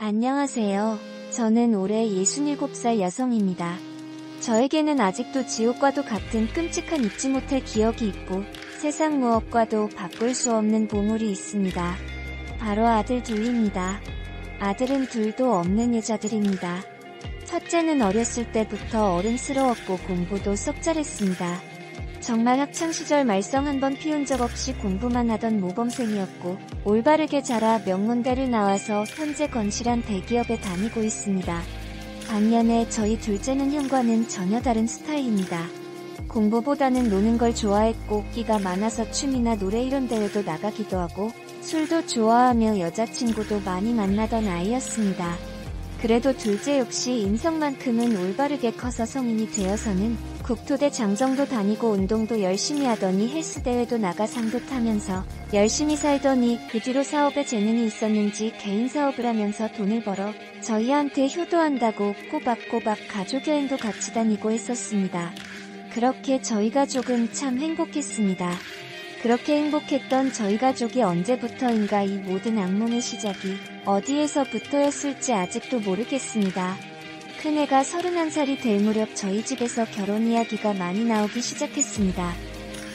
안녕하세요. 저는 올해 67살 여성입니다. 저에게는 아직도 지옥과도 같은 끔찍한 잊지 못할 기억이 있고 세상 무엇과도 바꿀 수 없는 보물이 있습니다. 바로 아들 둘입니다. 아들은 둘도 없는 여자들입니다. 첫째는 어렸을 때부터 어른스러웠고 공부도 썩 잘했습니다. 정말 학창시절 말썽 한 번 피운 적 없이 공부만 하던 모범생이었고 올바르게 자라 명문대를 나와서 현재 건실한 대기업에 다니고 있습니다. 반면에 저희 둘째는 형과는 전혀 다른 스타일입니다. 공부보다는 노는 걸 좋아했고 끼가 많아서 춤이나 노래 이런 대회도 나가기도 하고 술도 좋아하며 여자친구도 많이 만나던 아이였습니다. 그래도 둘째 역시 인성만큼은 올바르게 커서 성인이 되어서는 국토대 장정도 다니고 운동도 열심히 하더니 헬스대회도 나가 상도 타면서 열심히 살더니 그 뒤로 사업에 재능이 있었는지 개인 사업을 하면서 돈을 벌어 저희한테 효도한다고 꼬박꼬박 가족여행도 같이 다니고 했었습니다. 그렇게 저희 가족은 참 행복했습니다. 그렇게 행복했던 저희 가족이 언제부터인가 이 모든 악몽의 시작이 어디에서부터였을지 아직도 모르겠습니다. 큰애가 31살이 될 무렵 저희 집에서 결혼 이야기가 많이 나오기 시작했습니다.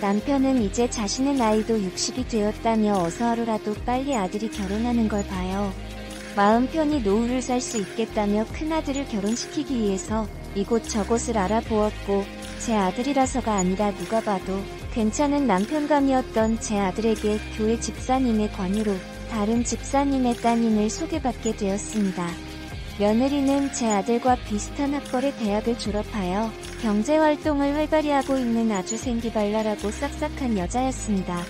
남편은 이제 자신의 나이도 60이 되었다며 어서 하루라도 빨리 아들이 결혼하는 걸 봐요. 마음 편히 노후를 살 수 있겠다며 큰아들을 결혼시키기 위해서 이곳저곳을 알아보았고 제 아들이라서가 아니라 누가 봐도 괜찮은 남편감이었던 제 아들에게 교회 집사님의 권유로 다른 집사님의 따님을 소개받게 되었습니다. 며느리는 제 아들과 비슷한 학벌의 대학을 졸업하여 경제활동을 활발히 하고 있는 아주 생기발랄하고 싹싹한 여자였습니다.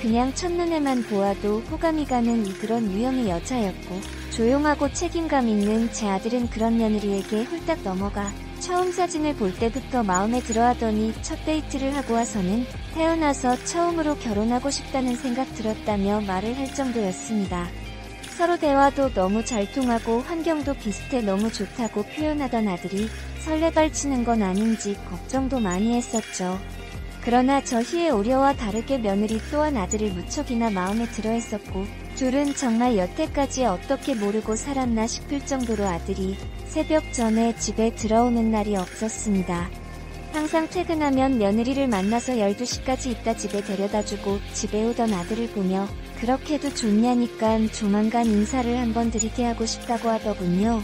그냥 첫눈에만 보아도 호감이 가는 그런 유형의 여자였고 조용하고 책임감 있는 제 아들은 그런 며느리에게 홀딱 넘어가 처음 사진을 볼 때부터 마음에 들어하더니 첫 데이트를 하고 와서는 태어나서 처음으로 결혼하고 싶다는 생각 들었다며 말을 할 정도였습니다. 서로 대화도 너무 잘 통하고 환경도 비슷해 너무 좋다고 표현하던 아들이 설레발치는 건 아닌지 걱정도 많이 했었죠. 그러나 저희의 우려와 다르게 며느리 또한 아들을 무척이나 마음에 들어 했었고 둘은 정말 여태까지 어떻게 모르고 살았나 싶을 정도로 아들이 새벽 전에 집에 들어오는 날이 없었습니다. 항상 퇴근하면 며느리를 만나서 12시까지 있다 집에 데려다주고 집에 오던 아들을 보며 그렇게도 좋냐니깐 조만간 인사를 한번 드리게 하고 싶다고 하더군요.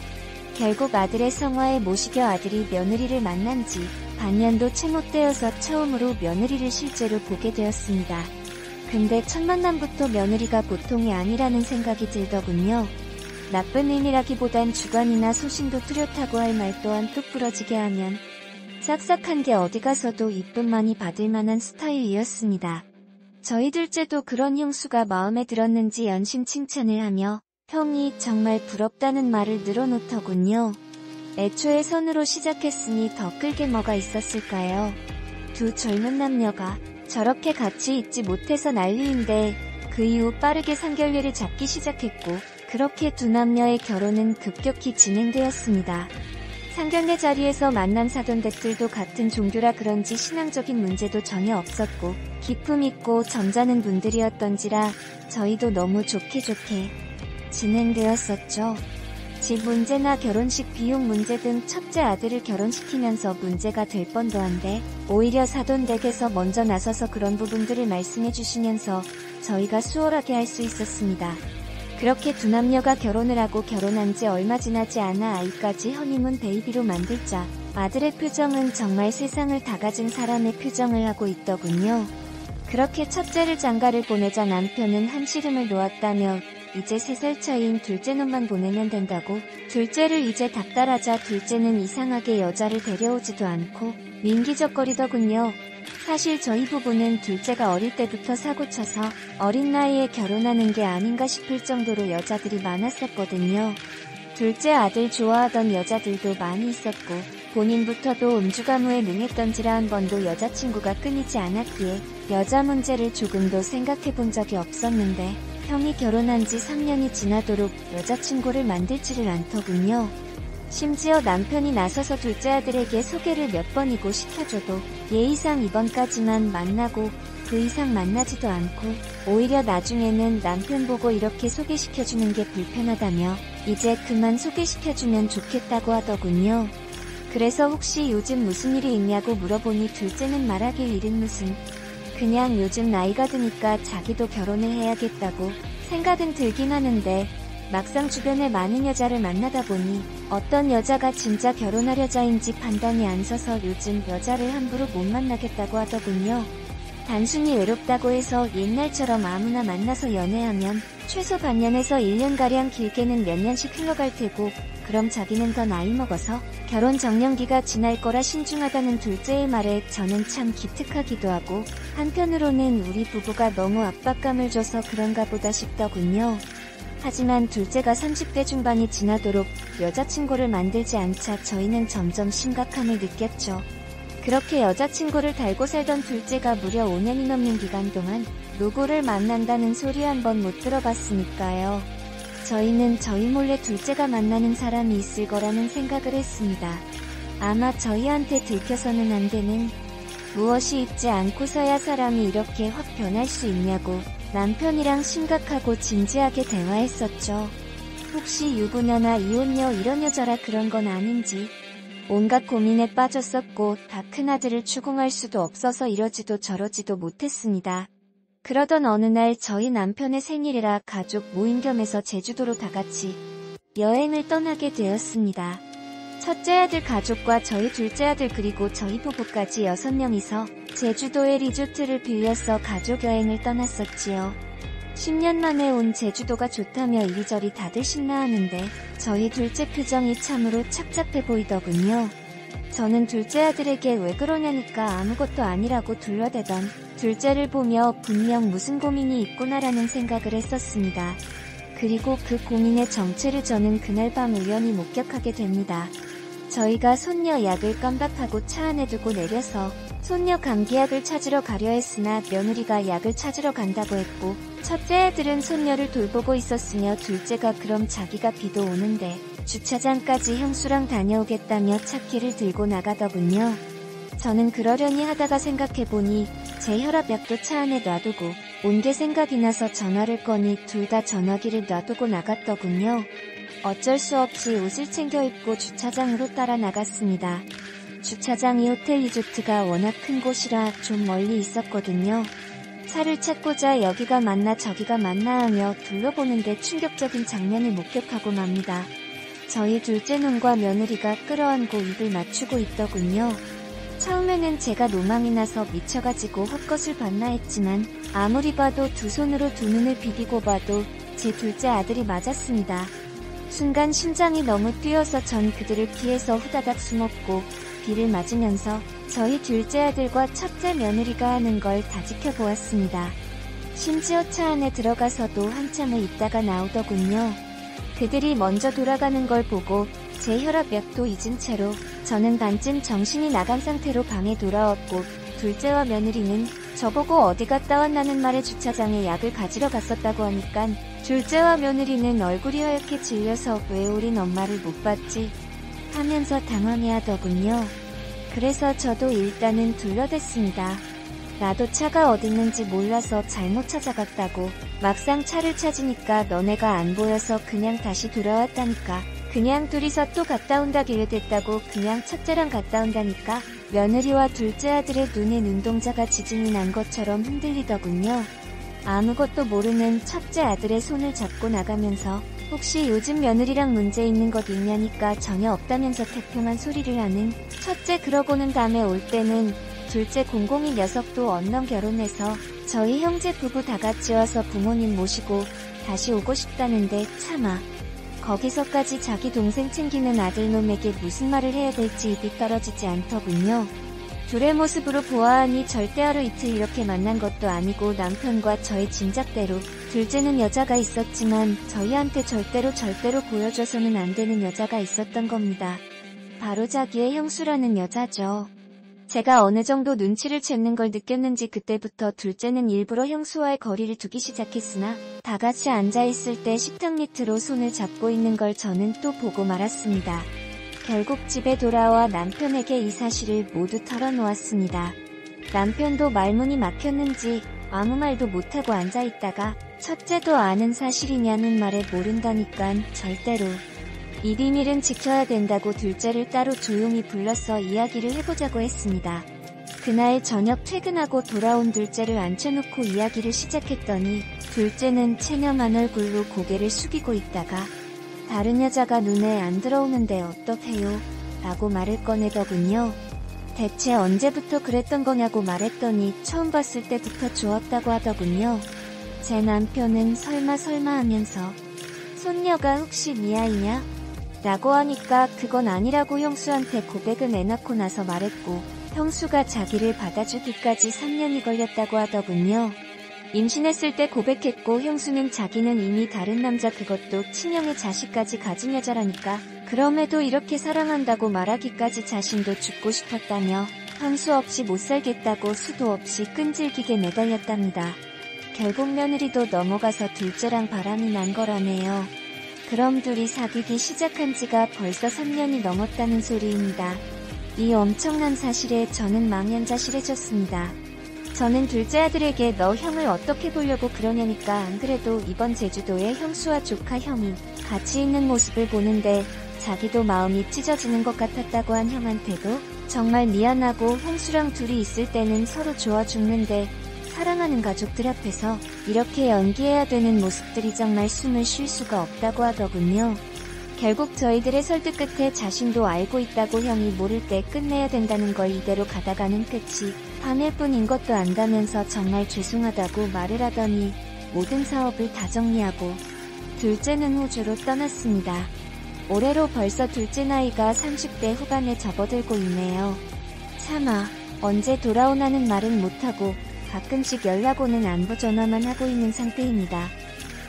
결국 아들의 성화에 모시겨 아들이 며느리를 만난 지 반년도 채 못 되어서 처음으로 며느리를 실제로 보게 되었습니다. 근데 첫 만남부터 며느리가 보통이 아니라는 생각이 들더군요. 나쁜 의미라기보단 주관이나 소신도 뚜렷하고 할 말 또한 뚝 부러지게 하면 싹싹한 게 어디 가서도 이쁨만이 받을 만한 스타일이었습니다. 저희 둘째도 그런 형수가 마음에 들었는지 연신 칭찬을 하며 형이 정말 부럽다는 말을 늘어놓더군요. 애초에 선으로 시작했으니 더 끌게 뭐가 있었을까요? 두 젊은 남녀가 저렇게 같이 있지 못해서 난리인데 그 이후 빠르게 상견례를 잡기 시작했고 그렇게 두 남녀의 결혼은 급격히 진행되었습니다. 상견례 자리에서 만난 사돈댁들도 같은 종교라 그런지 신앙적인 문제도 전혀 없었고 기품 있고 점잖은 분들이었던지라 저희도 너무 좋게 진행되었었죠. 집 문제나 결혼식 비용 문제 등 첫째 아들을 결혼시키면서 문제가 될 뻔도 한데 오히려 사돈댁에서 먼저 나서서 그런 부분들을 말씀해 주시면서 저희가 수월하게 할 수 있었습니다. 그렇게 두 남녀가 결혼을 하고 결혼한 지 얼마 지나지 않아 아이까지 허니문 베이비로 만들자 아들의 표정은 정말 세상을 다 가진 사람의 표정을 하고 있더군요. 그렇게 첫째를 장가를 보내자 남편은 한시름을 놓았다며 이제 3살 차이인 둘째 놈만 보내면 된다고 둘째를 이제 닥달하자 둘째는 이상하게 여자를 데려오지도 않고 민기적거리더군요. 사실 저희 부부는 둘째가 어릴 때부터 사고쳐서 어린 나이에 결혼하는 게 아닌가 싶을 정도로 여자들이 많았었거든요. 둘째 아들 좋아하던 여자들도 많이 있었고 본인부터도 음주가무에 능했던지라 한 번도 여자친구가 끊이지 않았기에 여자 문제를 조금도 생각해본 적이 없었는데 형이 결혼한 지 3년이 지나도록 여자친구를 만들지를 않더군요. 심지어 남편이 나서서 둘째 아들에게 소개를 몇 번이고 시켜줘도 예의상 이번까지만 만나고 그 이상 만나지도 않고 오히려 나중에는 남편 보고 이렇게 소개시켜주는 게 불편하다며 이제 그만 소개시켜주면 좋겠다고 하더군요. 그래서 혹시 요즘 무슨 일이 있냐고 물어보니 둘째는 말하길 일은 무슨, 그냥 요즘 나이가 드니까 자기도 결혼을 해야겠다고 생각은 들긴 하는데 막상 주변에 많은 여자를 만나다 보니 어떤 여자가 진짜 결혼할 여자인지 판단이 안 서서 요즘 여자를 함부로 못 만나겠다고 하더군요. 단순히 외롭다고 해서 옛날처럼 아무나 만나서 연애하면 최소 반년에서 1년가량 길게는 몇 년씩 흘러갈 테고, 그럼 자기는 더 나이 먹어서 결혼 정년기가 지날 거라 신중하다는 둘째의 말에 저는 참 기특하기도 하고, 한편으로는 우리 부부가 너무 압박감을 줘서 그런가 보다 싶더군요. 하지만 둘째가 30대 중반이 지나도록 여자친구를 만들지 않자 저희는 점점 심각함을 느꼈죠. 그렇게 여자친구를 달고 살던 둘째가 무려 5년이 넘는 기간 동안 누구를 만난다는 소리 한번 못 들어봤으니까요. 저희는 저희 몰래 둘째가 만나는 사람이 있을 거라는 생각을 했습니다. 아마 저희한테 들켜서는 안 되는, 무엇이 있지 않고서야 사람이 이렇게 확 변할 수 있냐고 남편이랑 심각하고 진지하게 대화했었죠. 혹시 유부녀나 이혼녀 이런 여자라 그런 건 아닌지 온갖 고민에 빠졌었고, 다 큰아들을 추궁할 수도 없어서 이러지도 저러지도 못했습니다. 그러던 어느 날 저희 남편의 생일이라 가족 모임 겸해서 제주도로 다같이 여행을 떠나게 되었습니다. 첫째 아들 가족과 저희 둘째 아들 그리고 저희 부부까지 6명이서 제주도의 리조트를 빌려서 가족 여행을 떠났었지요. 10년 만에 온 제주도가 좋다며 이리저리 다들 신나하는데 저희 둘째 표정이 참으로 착잡해 보이더군요. 저는 둘째 아들에게 왜 그러냐니까 아무것도 아니라고 둘러대던 둘째를 보며 분명 무슨 고민이 있구나라는 생각을 했었습니다. 그리고 그 고민의 정체를 저는 그날 밤 우연히 목격하게 됩니다. 저희가 손녀 약을 깜박하고 차 안에 두고 내려서 손녀 감기약을 찾으러 가려 했으나 며느리가 약을 찾으러 간다고 했고, 첫째 아들은 손녀를 돌보고 있었으며 둘째가 그럼 자기가 비도 오는데 주차장까지 형수랑 다녀오겠다며 차키를 들고 나가더군요. 저는 그러려니 하다가 생각해보니 제 혈압약도 차 안에 놔두고 온 게 생각이 나서 전화를 꺼니 둘 다 전화기를 놔두고 나갔더군요. 어쩔 수 없이 옷을 챙겨 입고 주차장으로 따라 나갔습니다. 주차장이 호텔 리조트가 워낙 큰 곳이라 좀 멀리 있었거든요. 차를 찾고자 여기가 맞나 저기가 맞나 하며 둘러보는데 충격적인 장면을 목격하고 맙니다. 저희 둘째 놈과 며느리가 끌어안고 입을 맞추고 있더군요. 처음에는 제가 노망이 나서 미쳐가지고 헛것을 봤나 했지만 아무리 봐도 두 손으로 두 눈을 비비고 봐도 제 둘째 아들이 맞았습니다. 순간 심장이 너무 뛰어서 전 그들을 피해서 후다닥 숨었고, 비를 맞으면서 저희 둘째 아들과 첫째 며느리가 하는 걸 다 지켜보았습니다. 심지어 차 안에 들어가서도 한참을 있다가 나오더군요. 그들이 먼저 돌아가는 걸 보고 제 혈압약도 잊은 채로 저는 반쯤 정신이 나간 상태로 방에 돌아왔고, 둘째와 며느리는 저보고 어디 갔다 왔나는 말에 주차장에 약을 가지러 갔었다고 하니깐 둘째와 며느리는 얼굴이 하얗게 질려서 왜 우린 엄마를 못 봤지 하면서 당황해하더군요. 그래서 저도 일단은 둘러댔습니다. 나도 차가 어딨는지 몰라서 잘못 찾아갔다고. 막상 차를 찾으니까 너네가 안 보여서 그냥 다시 돌아왔다니까. 그냥 둘이서 또 갔다 온다길래 됐다고. 그냥 첫째랑 갔다 온다니까. 며느리와 둘째 아들의 눈에 눈동자가 지진이 난 것처럼 흔들리더군요. 아무것도 모르는 첫째 아들의 손을 잡고 나가면서 혹시 요즘 며느리랑 문제 있는 것 있냐니까 전혀 없다면서 태평한 소리를 하는 첫째. 그러고는 다음에 올 때는 둘째 공공이 녀석도 언능 결혼해서 저희 형제 부부 다 같이 와서 부모님 모시고 다시 오고 싶다는데 차마 거기서까지 자기 동생 챙기는 아들놈에게 무슨 말을 해야 될지 입이 떨어지지 않더군요. 둘의 모습으로 보아하니 절대 하루 이틀 이렇게 만난 것도 아니고 남편과 저의 짐작대로 둘째는 여자가 있었지만 저희한테 절대로 보여줘서는 안 되는 여자가 있었던 겁니다. 바로 자기의 형수라는 여자죠. 제가 어느 정도 눈치를 채는 걸 느꼈는지 그때부터 둘째는 일부러 형수와의 거리를 두기 시작했으나 다 같이 앉아있을 때 식탁 밑으로 손을 잡고 있는 걸 저는 또 보고 말았습니다. 결국 집에 돌아와 남편에게 이 사실을 모두 털어놓았습니다. 남편도 말문이 막혔는지 아무 말도 못하고 앉아있다가 첫째도 아는 사실이냐는 말에 모른다니깐 절대로. 이 비밀은 지켜야 된다고 둘째를 따로 조용히 불러서 이야기를 해보자고 했습니다. 그날 저녁 퇴근하고 돌아온 둘째를 앉혀놓고 이야기를 시작했더니 둘째는 체념한 얼굴로 고개를 숙이고 있다가 다른 여자가 눈에 안 들어오는데 어떡해요? 라고 말을 꺼내더군요. 대체 언제부터 그랬던 거냐고 말했더니 처음 봤을 때부터 좋았다고 하더군요. 제 남편은 설마 하면서 손녀가 혹시 네 아이냐? 라고 하니까 그건 아니라고 형수한테 고백을 내놓고 나서 말했고 형수가 자기를 받아주기까지 3년이 걸렸다고 하더군요. 임신했을 때 고백했고 형수는 자기는 이미 다른 남자 그것도 친형의 자식까지 가진 여자라니까 그럼에도 이렇게 사랑한다고 말하기까지 자신도 죽고 싶었다며 형수 없이 못 살겠다고 수도 없이 끈질기게 매달렸답니다. 결국 며느리도 넘어가서 둘째랑 바람이 난 거라네요. 그럼 둘이 사귀기 시작한 지가 벌써 3년이 넘었다는 소리입니다. 이 엄청난 사실에 저는 망연자실해졌습니다. 저는 둘째 아들에게 너 형을 어떻게 보려고 그러냐니까 안 그래도 이번 제주도에 형수와 조카 형이 같이 있는 모습을 보는데 자기도 마음이 찢어지는 것 같았다고 한 형한테도 정말 미안하고 형수랑 둘이 있을 때는 서로 좋아 죽는데 사랑하는 가족들 앞에서 이렇게 연기해야 되는 모습들이 정말 숨을 쉴 수가 없다고 하더군요. 결국 저희들의 설득 끝에 자신도 알고 있다고 형이 모를 때 끝내야 된다는 걸 이대로 가다가는 끝이 밤일 뿐인 것도 안다면서 정말 죄송하다고 말을 하더니 모든 사업을 다 정리하고 둘째는 호주로 떠났습니다. 올해로 벌써 둘째 나이가 30대 후반에 접어들고 있네요. 차마 언제 돌아오나는 말은 못하고 가끔씩 연락 오는 안부 전화만 하고 있는 상태입니다.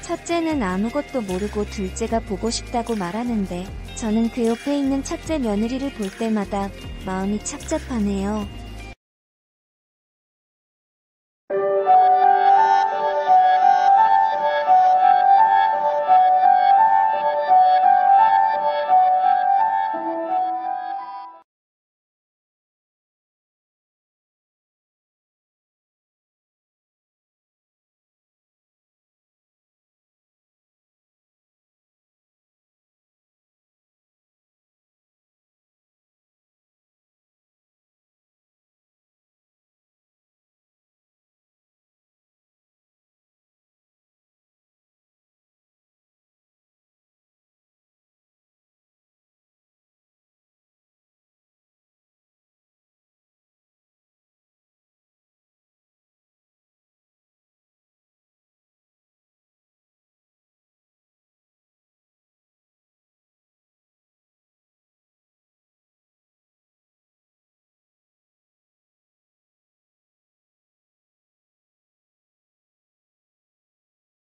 첫째는 아무것도 모르고 둘째가 보고 싶다고 말하는데 저는 그 옆에 있는 첫째 며느리를 볼 때마다 마음이 착잡하네요.